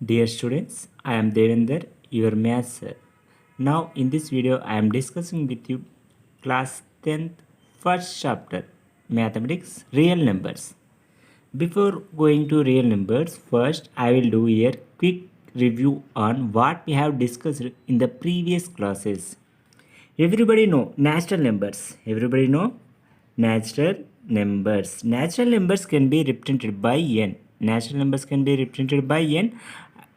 Dear students, I am Devender, your maths sir. Now in this video I am discussing with you class 10th first chapter mathematics real numbers. Before going to real numbers, first I will do a quick review on what we have discussed in the previous classes. Everybody know natural numbers. Everybody know natural numbers. Natural numbers can be represented by n. Natural numbers can be represented by n.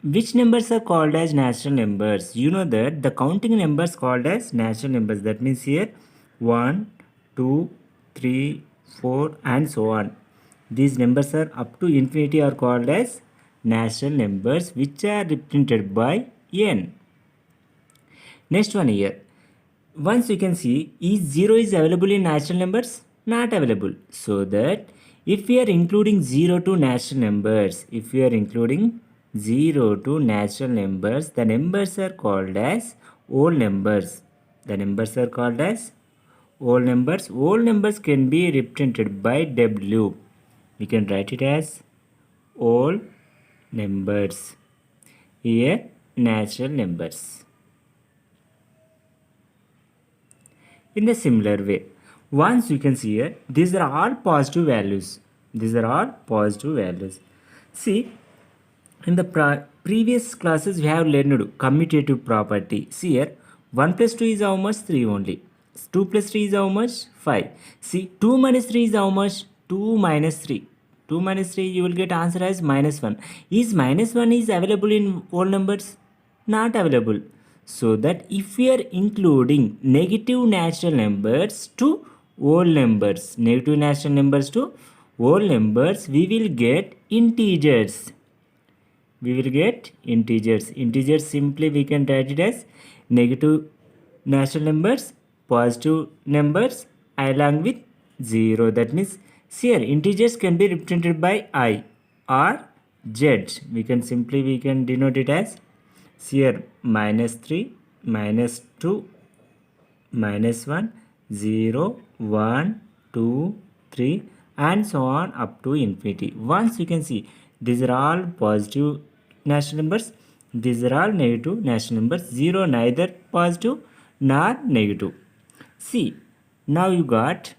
Which numbers are called as natural numbers? You know that the counting numbers called as natural numbers. That means here 1, 2, 3, 4 and so on. These numbers are up to infinity are called as natural numbers which are represented by n. Next one here. Once you can see, is 0 is available in natural numbers? Not available. So that if we are including 0 to natural numbers, if we are including 0 to natural numbers, the numbers are called as whole numbers. The numbers are called as whole numbers. Whole numbers can be represented by W. We can write it as whole numbers. Here natural numbers. In the similar way, once you can see here, these are all positive values. These are all positive values. See, in the previous classes we have learned commutative property. See here, 1 plus 2 is how much? 3 only. 2 plus 3 is how much? 5. See, 2 minus 3 is how much? 2 minus 3. 2 minus 3 you will get answer as minus 1. Is minus 1 is available in whole numbers? Not available. So that if we are including negative natural numbers to whole numbers, negative natural numbers to whole numbers, we will get integers. We will get integers. Integers simply we can write it as negative natural numbers, positive numbers along with 0. That means here integers can be represented by I or Z. We can denote it as here minus 3, minus 2, minus 1, 0, 1, 2, 3 and so on up to infinity. Once you can see these are all positive natural numbers, these are all negative natural numbers, 0 neither positive nor negative. See, now you got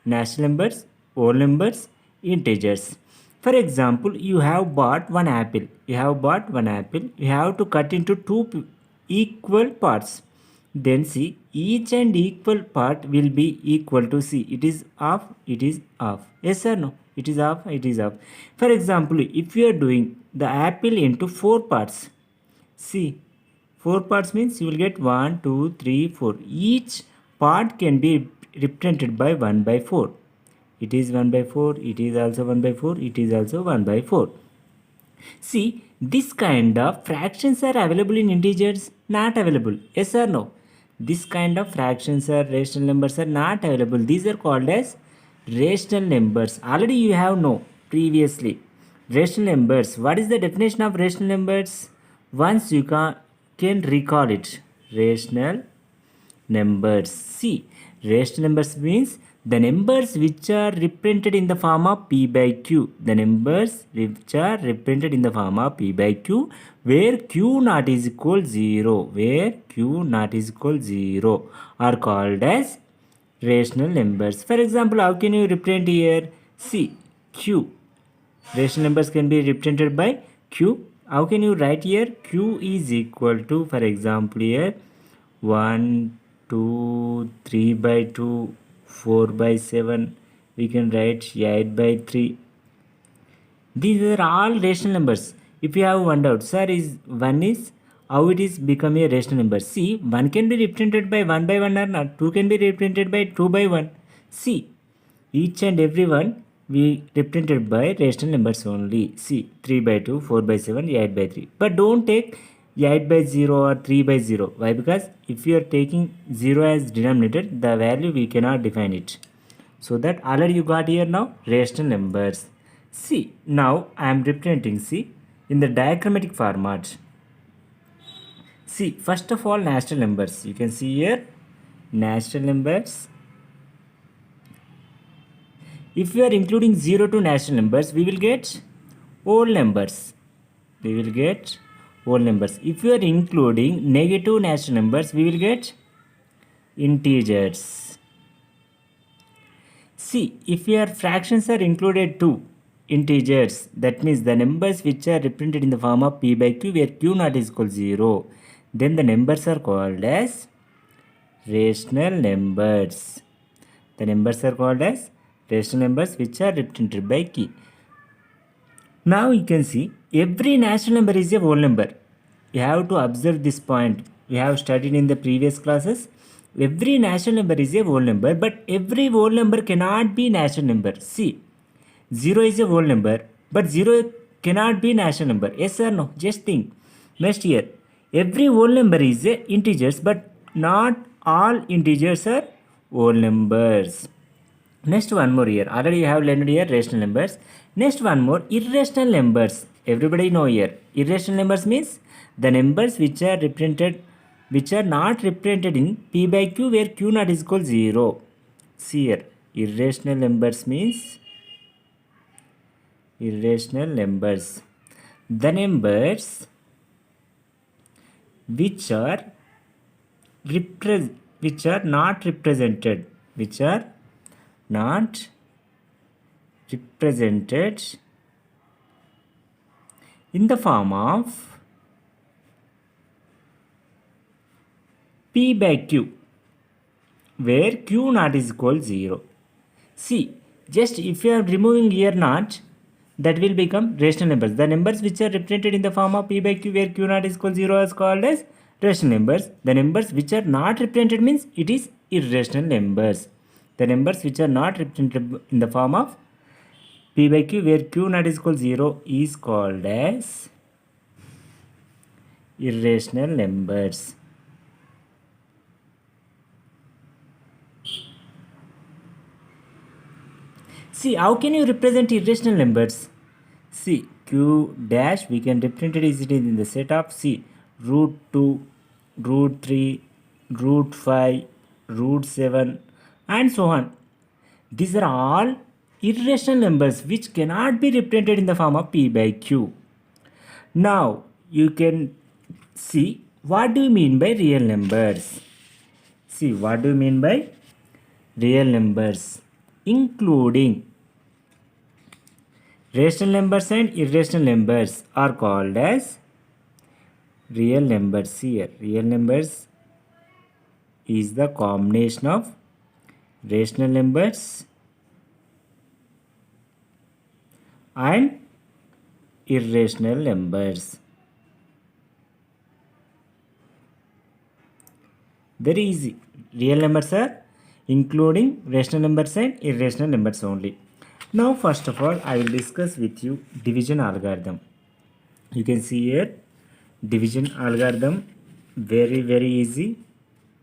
natural numbers, whole numbers, integers. For example, you have bought one apple. You have bought one apple. You have to cut into two equal parts. Then see, each and equal part will be equal to C. It is half, it is half. Yes or no? It is half, it is half. For example, if you are doing the apple into 4 parts, see, 4 parts means you will get 1, 2, 3, 4. Each part can be represented by 1 by 4. It is 1 by 4, it is also 1 by 4, it is also 1 by 4. See, this kind of fractions are available in integers, not available. Yes or no? This kind of fractions or rational numbers are not available. These are called as rational numbers. Already you have know previously. Rational numbers. What is the definition of rational numbers? Once you can recall it. Rational numbers. See, rational numbers means the numbers which are represented in the form of p by q. The numbers which are represented in the form of p by q, where q not is equal 0, where q not is equal 0 are called as rational numbers. For example, how can you represent here? See, q. Rational numbers can be represented by q. How can you write here? Q is equal to, for example, here 1, 2, 3 by 2, 4 by 7. We can write 8 by 3. These are all rational numbers. If you have one doubt, sir, is 1 is how it is become a rational number? See, 1 can be represented by 1 by 1 or not. 2 can be represented by 2 by 1. See, each and every one we represented by rational numbers only. See, 3 by 2, 4 by 7, 8 by 3. But don't take 8 by 0 or 3 by 0. Why? Because if you are taking 0 as denominator, the value we cannot define it. So that already you got here now rational numbers. See, now I am representing, see, in the diagrammatic format. See, first of all, natural numbers. You can see here natural numbers. If we are including 0 to natural numbers, we will get whole numbers. we will get whole numbers. If you are including negative natural numbers, we will get integers. See, if your fractions are included to integers, that means the numbers which are represented in the form of p by q where q not is equal to 0, then the numbers are called as rational numbers. The numbers are called as rational numbers which are represented by key. Now you can see every natural number is a whole number. You have to observe this point. We have studied in the previous classes. Every natural number is a whole number, but every whole number cannot be natural number. See, 0 is a whole number, but 0 cannot be natural number. Yes or no? Just think. Next here, every whole number is a integers, but not all integers are whole numbers. Next one more here. Already you have learned here rational numbers. Next one more irrational numbers. Everybody know here. Irrational numbers means the numbers which are represented, which are not represented in p by q where q not is equal to 0. See here. Irrational numbers means irrational numbers. The numbers which are not represented, which are not represented in the form of p by q where q not is equal to 0. See, just if you are removing here not, that will become rational numbers. The numbers which are represented in the form of p by q where q not is equal to 0 is called as rational numbers. The numbers which are not represented means it is irrational numbers. The numbers which are not represented in the form of p by q where q not is equal to 0 is called as irrational numbers. See, how can you represent irrational numbers? See, q dash we can represent it easily in the set of c root 2, root 3, root 5, root 7 and so on. These are all irrational numbers which cannot be represented in the form of p by q. Now you can see what do you mean by real numbers. See, what do you mean by real numbers? Including rational numbers and irrational numbers are called as real numbers. Here, real numbers is the combination of rational numbers and irrational numbers. Very easy. Real numbers are including rational numbers and irrational numbers only. Now first of all I will discuss with you division algorithm. You can see here division algorithm, very easy.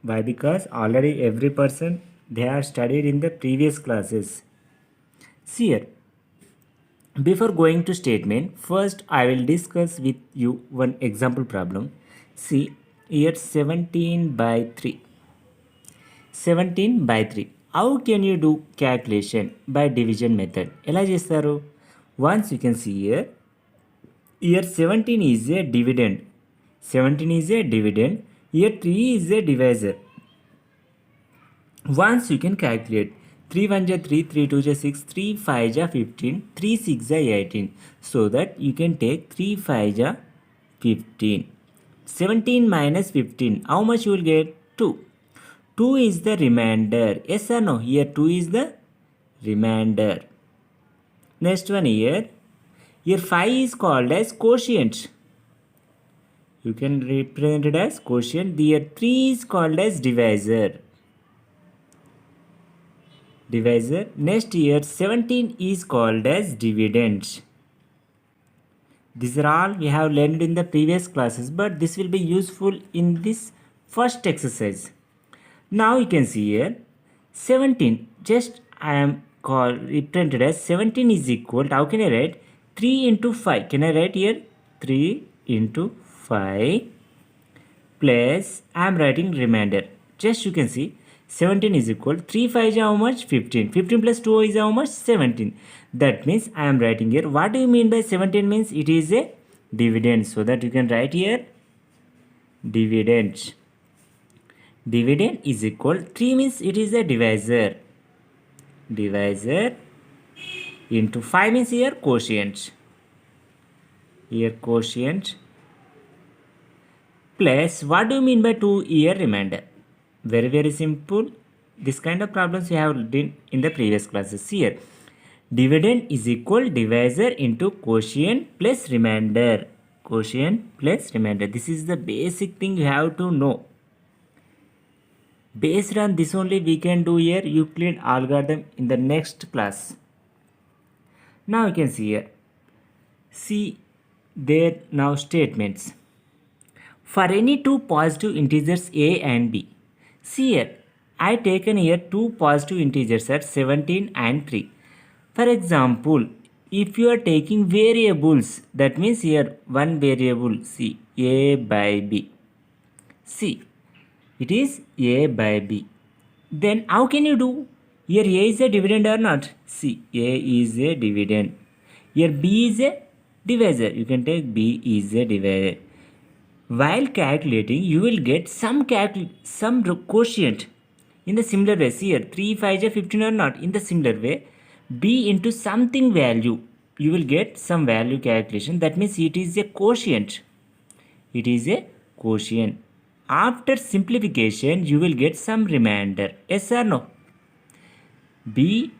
Why? Because already every person they have studied in the previous classes. See here, before going to statement, first I will discuss with you one example problem. See here 17 by 3. 17 by 3. How can you do calculation by division method? ఎలా చేస్తారు? Once you can see here 17 is a dividend. 17 is a dividend. Here 3 is a divisor. Once you can calculate 3 1 ja 3, 3 2 ja 6, 3 5 ja 15, 3 6 ja 18. So that you can take 3 5 ja 15. 17 minus 15. How much you will get? 2. 2 is the remainder. Yes or no? Here 2 is the remainder. Next one here. Here 5 is called as quotient. You can represent it as quotient. Here 3 is called as divisor. Divisor. Next here 17 is called as dividend. These are all we have learned in the previous classes, but this will be useful in this first exercise. Now you can see here 17, just I am called represented as 17 is equal to, how can I write? 3 into 5. Can I write here 3 into 5 plus I am writing remainder. Just you can see 17 is equal 3 5 is how much? 15. 15 plus 2 is how much? 17. That means I am writing here. What do you mean by 17 means? It is a dividend. So that you can write here dividend. Dividend is equal 3 means it is a divisor. Divisor into 5 means here quotient. Here quotient plus what do you mean by 2 here remainder? Very simple. This kind of problems we have done in the previous classes. Here dividend is equal divisor into quotient plus remainder. Quotient plus remainder. This is the basic thing you have to know. Based on this only we can do here Euclid algorithm in the next class. Now you can see here. See there now statements. For any two positive integers a and b. See here. I taken here two positive integers at 17 and 3. For example, if you are taking variables, that means here one variable c a by b. See, it is a by b. Then how can you do? Here a is a dividend or not? See, a is a dividend. Here b is a divisor. You can take b is a divisor. While calculating, you will get some quotient. In the similar way, see here 3 5 is 15 or not? In the similar way, b into something value, you will get some value calculation. That means it is a quotient. It is a quotient. After simplification, you will get some remainder. Yes or no? B,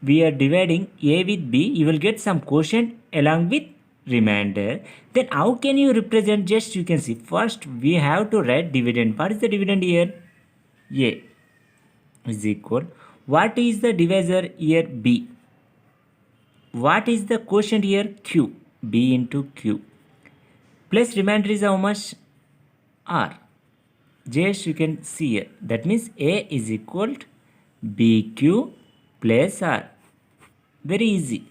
we are dividing a with b, you will get some quotient along with remainder. Then how can you represent? Just you can see. First, we have to write dividend. What is the dividend here? A is equal. What is the divisor here? B. What is the quotient here? Q. B into Q. Plus remainder is how much? R. Just you can see here. That means A is equal to BQ plus R. Very easy.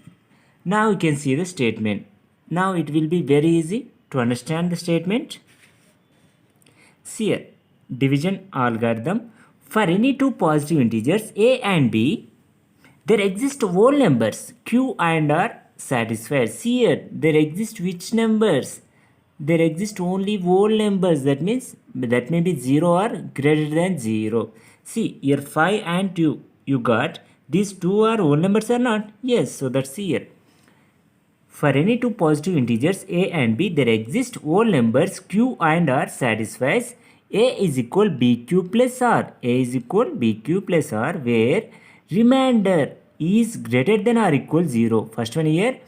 Now you can see the statement. Now it will be very easy to understand the statement. See here. Division algorithm. For any two positive integers a and b, there exist whole numbers q and r satisfied. See here, there exist which numbers? There exist only whole numbers. That means that may be 0 or greater than 0. See here 5 and 2 you got. These two are whole numbers or not? Yes, so that's here. For any two positive integers a and b, there exist whole numbers q and r satisfies a is equal bq plus r. A is equal bq plus r, where remainder is greater than or equal 0. First one here,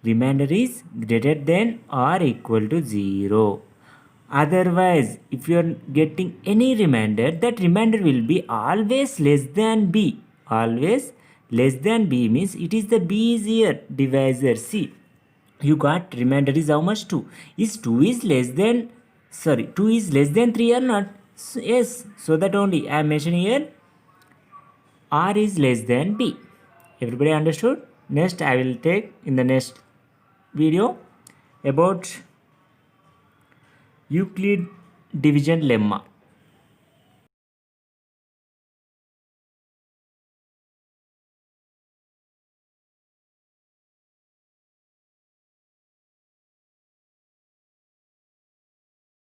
remainder is greater than or equal to 0. Otherwise, if you are getting any remainder, that remainder will be always less than b. Always less than b means it is the b is here divisor. See, you got remainder is how much? 2. Is 2 is less than 2 is less than 3 or not? So, yes, so that only I am mentioning here r is less than b. Everybody understood? Next I will take in the next video about Euclid division lemma.